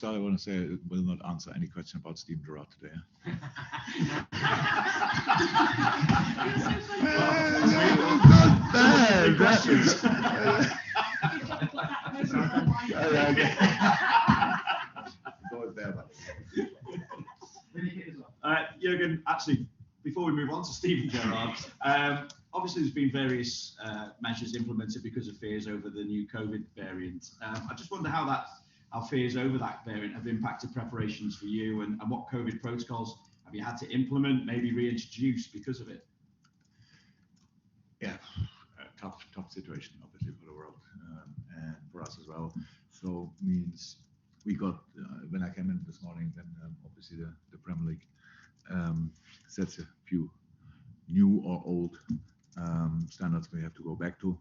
So I want to say I will not answer any question about Steven Gerrard today. Not bad. Questions. Jurgen, actually, before we move on to Steven Gerrard, obviously there's been various measures implemented because of fears over the new COVID variant. I just wonder how fears over that variant have impacted preparations for you, and what COVID protocols have you had to implement, maybe reintroduce because of it? Yeah, tough situation, obviously, for the world and for us as well. So means we got, when I came in this morning, then obviously the Premier League sets a few new or old standards we have to go back to.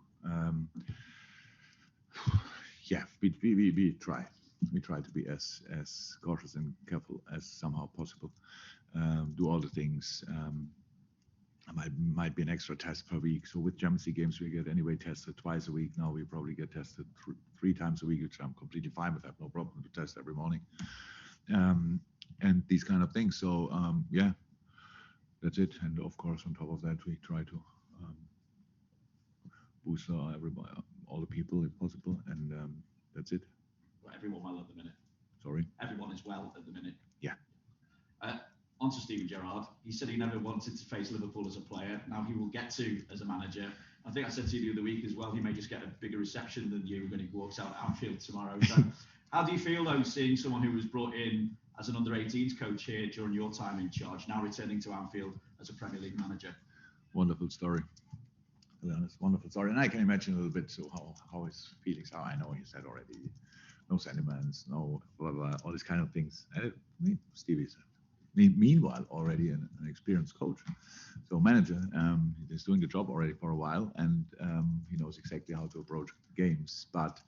Yeah, we try. We try to be as cautious and careful as somehow possible. Do all the things. Might be an extra test per week. So with Champions League games, we get anyway tested twice a week. Now we probably get tested three times a week, which I'm completely fine with. I have no problem to test every morning. And these kind of things. So yeah, that's it. And of course, on top of that, we try to boost everybody, all the people if possible. And that's it. Well, everyone well at the minute. Sorry? Everyone is well at the minute. Yeah. On to Steven Gerrard. He said he never wanted to face Liverpool as a player. Now he will get to as a manager. I think I said to you the other week as well, he may just get a bigger reception than you when he walks out at Anfield tomorrow. So how do you feel, though, seeing someone who was brought in as an under-18s coach here during your time in charge, now returning to Anfield as a Premier League manager? Wonderful story. To be honest, wonderful story. And I can imagine a little bit so how his feelings are. I know he said already, no sentiments, no blah, blah, all these kind of things. Stevie said. Meanwhile, already an experienced coach, so manager, he's doing the job already for a while, and he knows exactly how to approach games. But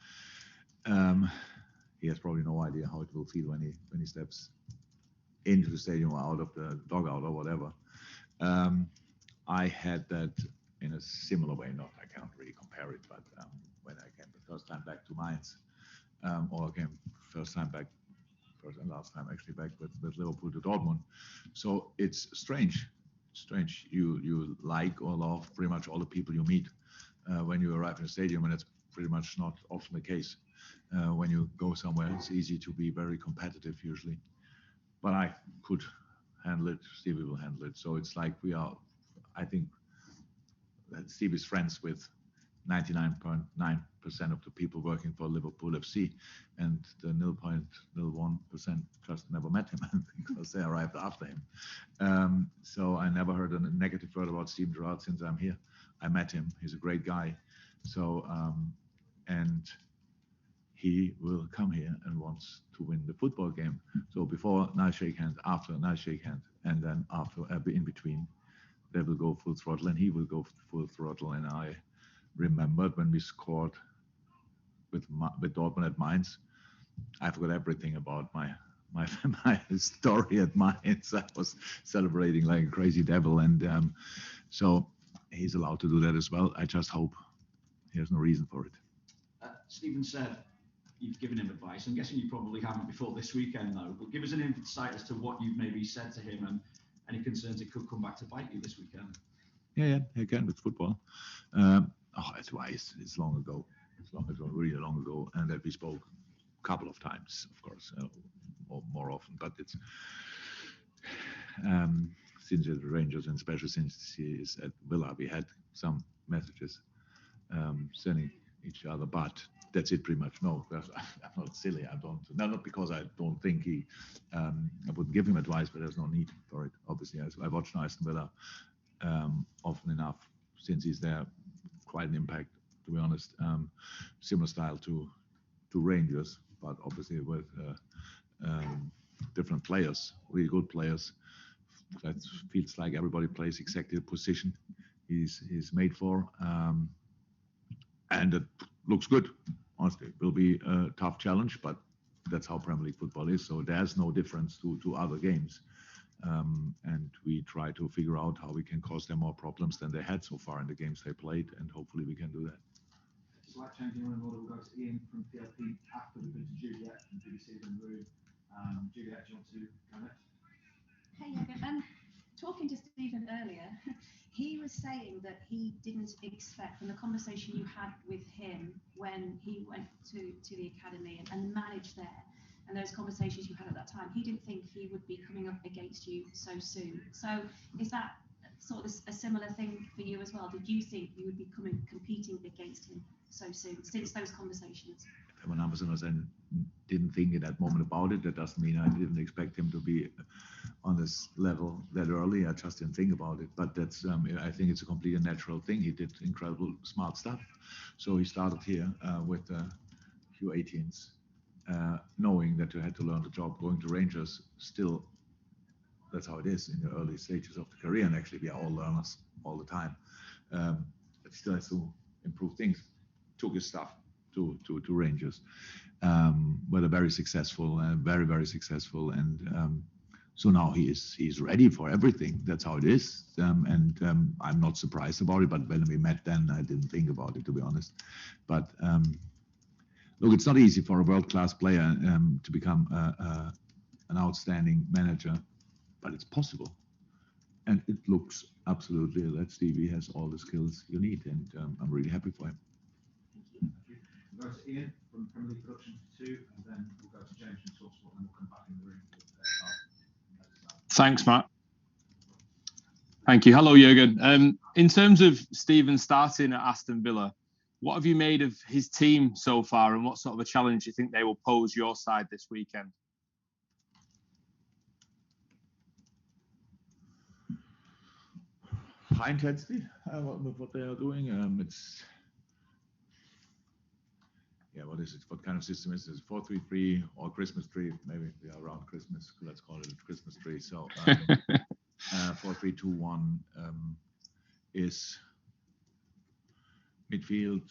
he has probably no idea how it will feel when he steps into the stadium or out of the dugout or whatever. I had that in a similar way. I cannot really compare it, but when I came the first time back to Mainz, or I came first and last time actually back with Liverpool to Dortmund. So it's strange. You like or love pretty much all the people you meet when you arrive in a stadium, and it's pretty much not often the case. When you go somewhere, it's easy to be very competitive usually. But I could handle it. Stevie will handle it. So it's like I think that Stevie is friends with 99.9% of the people working for Liverpool FC, and the 0.01% just never met him because they arrived after him. So I never heard a negative word about Steven Gerrard since I'm here. I met him. He's a great guy. So and he will come here and wants to win the football game. So before, nice shake hand, after, nice shake hand, and then after, in between, they will go full throttle, and he will go full throttle. And I remembered when we scored with Dortmund at Mainz, I forgot everything about my story at Mainz. I was celebrating like a crazy devil, and so he's allowed to do that as well. I just hope he has no reason for it. Steven said you've given him advice. I'm guessing you probably haven't before this weekend, though. But give us an insight as to what you've maybe said to him and any concerns it could come back to bite you this weekend. Yeah, again with football. Advice is long ago. It's long ago, really long ago, and that we spoke a couple of times, of course, more often. But it's since the Rangers, and especially since he is at Villa, we had some messages sending each other, but that's it pretty much. No, I'm not silly. Not because I don't think I wouldn't give him advice, but there's no need for it. Obviously, I watched Aston Villa often enough since he's there. Quite an impact, to be honest. Similar style to Rangers, but obviously with different players, really good players. That feels like everybody plays exactly the position he's made for, and it looks good. Honestly, it will be a tough challenge, but that's how Premier League football is. So there's no difference to other games. And we try to figure out how we can cause them more problems than they had so far in the games they played, and hopefully we can do that. slight change in order. We'll go to Ian from PLP after we go to Juliet from BBC in the room. Juliet, do you want to go next? Hey, Jürgen. Talking to Stephen earlier, he was saying that he didn't expect, from the conversation you had with him when he went to the academy and managed there, and those conversations you had at that time, he didn't think he would be coming up against you so soon. So is that sort of a similar thing for you as well? Did you think you would be competing against him so soon since those conversations? When I didn't think at that moment about it, that doesn't mean I didn't expect him to be on this level that early. I just didn't think about it. But that's, I think it's a completely natural thing. He did incredible smart stuff. So he started here with U18s, knowing that you had to learn the job. Going to Rangers, still, that's how it is in the early stages of the career. And actually, we are all learners all the time. But he still has to improve things. Took his stuff to Rangers, but a very successful, very, very successful, and so now he's ready for everything. That's how it is, and I'm not surprised about it. But when we met then, I didn't think about it, to be honest. But look, it's not easy for a world-class player to become an outstanding manager, but it's possible, and it looks absolutely that Stevie has all the skills you need, and I'm really happy for him. We'll go to Ian from Premier League Production 2, and then we'll go to James from TalkSport, and we'll come back in the room with Thanks, Matt. Thank you. Hello, Jürgen. In terms of Steven starting at Aston Villa, what have you made of his team so far, and what sort of a challenge do you think they will pose your side this weekend? High intensity with what they are doing. What is it? What kind of system is this? 4-3-3 or Christmas tree? Maybe we are around Christmas. Let's call it a Christmas tree. So 4-3-2-1 is midfield,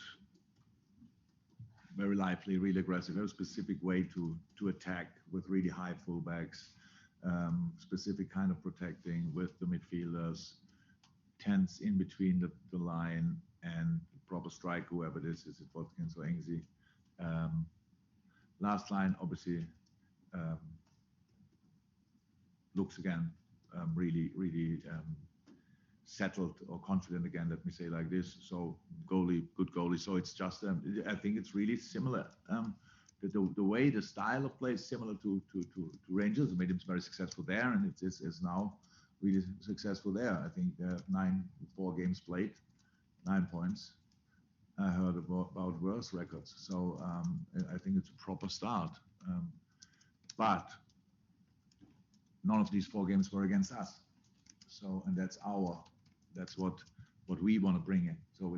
very lively, really aggressive, very specific way to attack with really high fullbacks, specific kind of protecting with the midfielders, tense in between the line and proper strike, whoever it is it Watkins or Engsy. Last line, obviously, looks again really settled or confident again. Let me say like this. So good goalie. So it's just, I think it's really similar. The way, the style of play is similar to Rangers. It made him very successful there, and it is now really successful there. I think 4 games played, 9 points. I heard about worse records, so I think it's a proper start. But none of these 4 games were against us. So, and that's what we want to bring in. So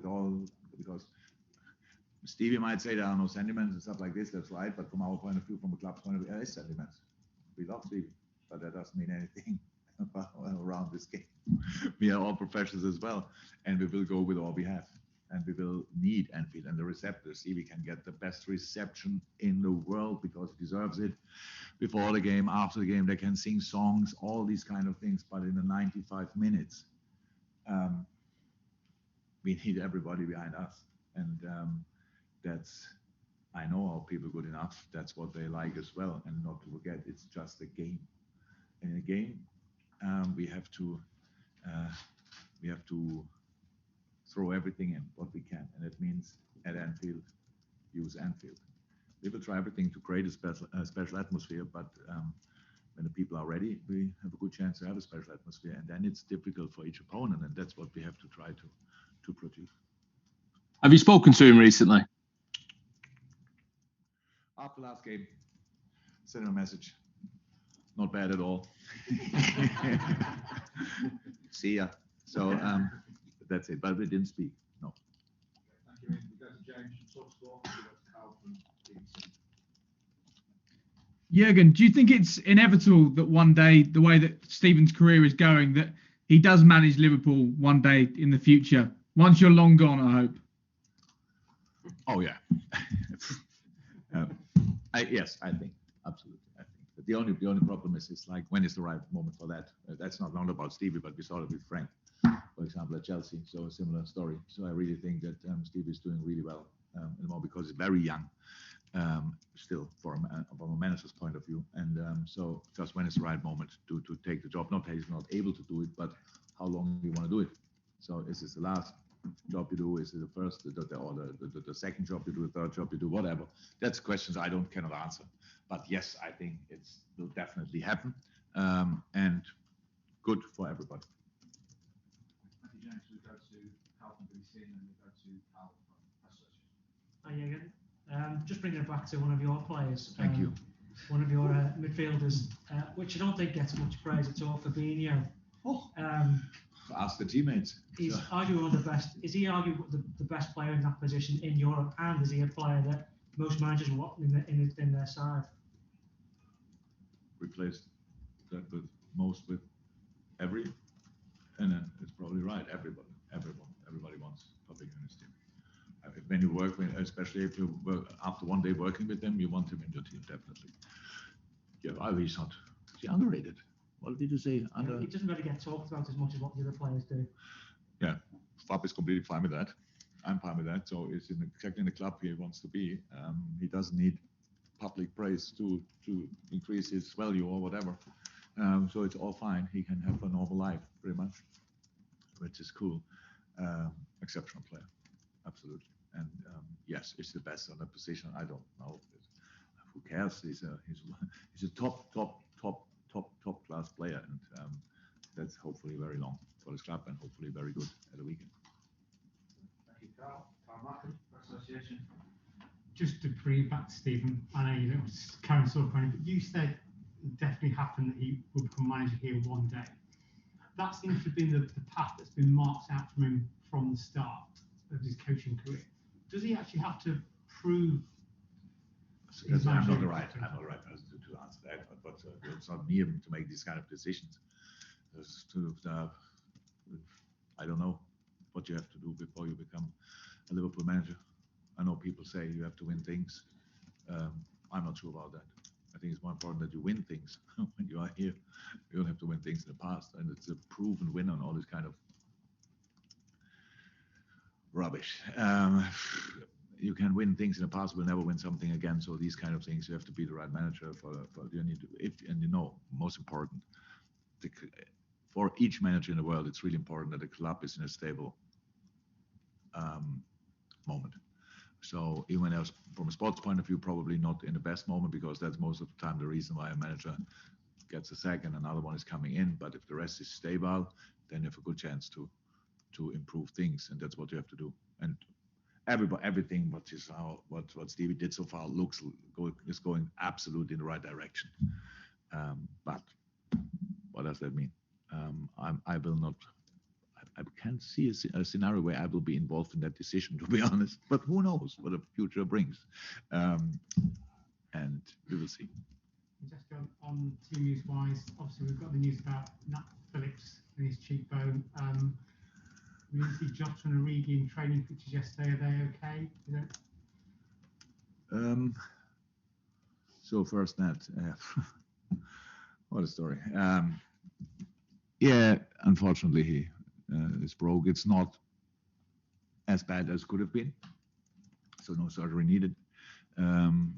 because Stevie might say there are no sentiments and stuff like this. That's right, but from our point of view, from a club's point of view, there is sentiments. We love Stevie, but that doesn't mean anything around this game. We are all professionals as well, and we will go with all we have. And we will need Anfield and the receptors. Stevie can get the best reception in the world because he deserves it. Before the game, after the game, they can sing songs, all these kind of things. But in the 95 minutes, we need everybody behind us. And I know our people good enough. That's what they like as well. And not to forget, it's just a game. In a game, we have to throw everything in what we can, and it means at Anfield, use Anfield. We will try everything to create a special atmosphere, but when the people are ready, we have a good chance to have a special atmosphere, and then it's difficult for each opponent, and that's what we have to try to produce. Have you spoken to him recently? After last game, sent him a message. Not bad at all. See ya. So that's it. But we didn't speak. No. Thank you. We go to James from TalkSport. We go to Carl from BBC. Jürgen, do you think it's inevitable that one day, the way that Steven's career is going, that he does manage Liverpool one day in the future? Once you're long gone, I hope. Oh yeah. Yes, I think absolutely. I think. But the only problem is like, when is the right moment for that? That's not only about Stevie, but we saw it with Frank, for example, at Chelsea. So a similar story. So I really think that Stevie is doing really well, anymore because he's very young. Still from a manager's point of view, and so just when it's the right moment to take the job. Not that he's not able to do it, but how long do you want to do it? So is this the last job you do? Is it the first, or the second job you do, the third job you do, whatever? That's questions I cannot answer. But yes, I think it will definitely happen, and good for everybody. Thank you, James. We go to Carl from BBC and then we go to Carl from Association. Hi, Jürgen. Just bringing it back to one of your players. Thank you. One of your midfielders, which I don't think gets much praise at all, Fabinho. Ask the teammates. He's arguably one of the best. Is he arguably the best player in that position in Europe? And is he a player that most managers want in their side? Replaced that with every, and it's probably right. Everybody wants Fabinho in his team. When you work with, especially if you work after one day working with them, you want him in your team definitely. Yeah, he's not. Is he underrated? What did you say? He doesn't really get talked about as much as what the other players do. Yeah, Fab is completely fine with that. I'm fine with that. So it's exactly in the club he wants to be. He doesn't need public praise to increase his value or whatever. So it's all fine. He can have a normal life, pretty much, which is cool. Exceptional player, absolutely. And yes, it's the best on the position. I don't know. Who cares? He's a top class player, and that's hopefully very long for his club and hopefully very good at the weekend. Thank you, Carl. Carl Markham, Association. Just to bring it back to Stephen, I know you don't carry sort of point, but you said it definitely happened that he would become manager here one day. That seems to have been the path that's been marked out from him from the start of his coaching career. Does he actually have to prove? Because I'm not the right person to answer that, but it's not me to make these kind of decisions. I don't know what you have to do before you become a Liverpool manager. I know people say you have to win things. I'm not sure about that. I think it's more important that you win things when you are here. You don't have to win things in the past, and it's a proven winner and all this kind of rubbish. You can win things in the past, will never win something again. So these kind of things, you have to be the right manager for you need to, most important, for each manager in the world, it's really important that the club is in a stable moment. So even else, from a sports point of view, probably not in the best moment, because that's most of the time the reason why a manager gets a sack and another one is coming in. But if the rest is stable, then you have a good chance to improve things, and that's what you have to do. And everything what Stevie did so far is going absolutely in the right direction. But what does that mean? I can't see a scenario where I will be involved in that decision, to be honest. But who knows what the future brings? And we will see. Just on team news wise, obviously we've got the news about Nat Phillips and his cheekbone. We didn't see Jota and Origi in training pictures yesterday. Are they okay? So first, Nat, what a story. Yeah, unfortunately, he is broke. It's not as bad as could have been. So no surgery needed. And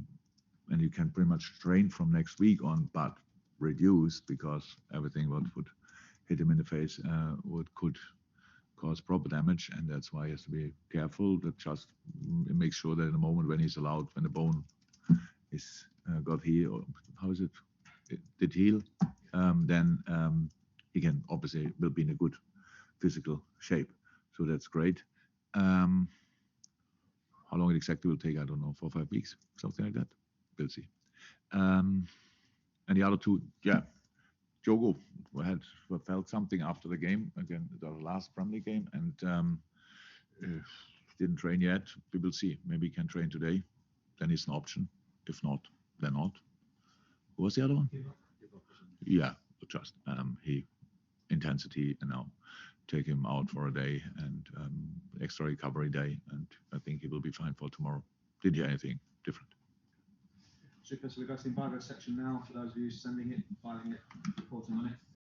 you can pretty much train from next week on, but reduce, because everything what would hit him in the face could cause proper damage, and that's why he has to be careful. That just makes sure that in the moment when he's allowed, when the bone is got healed, did heal, then he can obviously will be in a good physical shape. So that's great. How long it exactly will take, I don't know, 4 or 5 weeks, something like that. We'll see. And the other two, Diogo felt something after the game, again, the last friendly game, and didn't train yet. We will see. Maybe he can train today. Then it's an option. If not, then not. Who was the other one? Yeah, just intensity, and now take him out for a day and extra recovery day, and I think he will be fine for tomorrow. Didn't hear anything different. Super. So we've got the embargo section now for those of you sending it, filing it, reporting on it.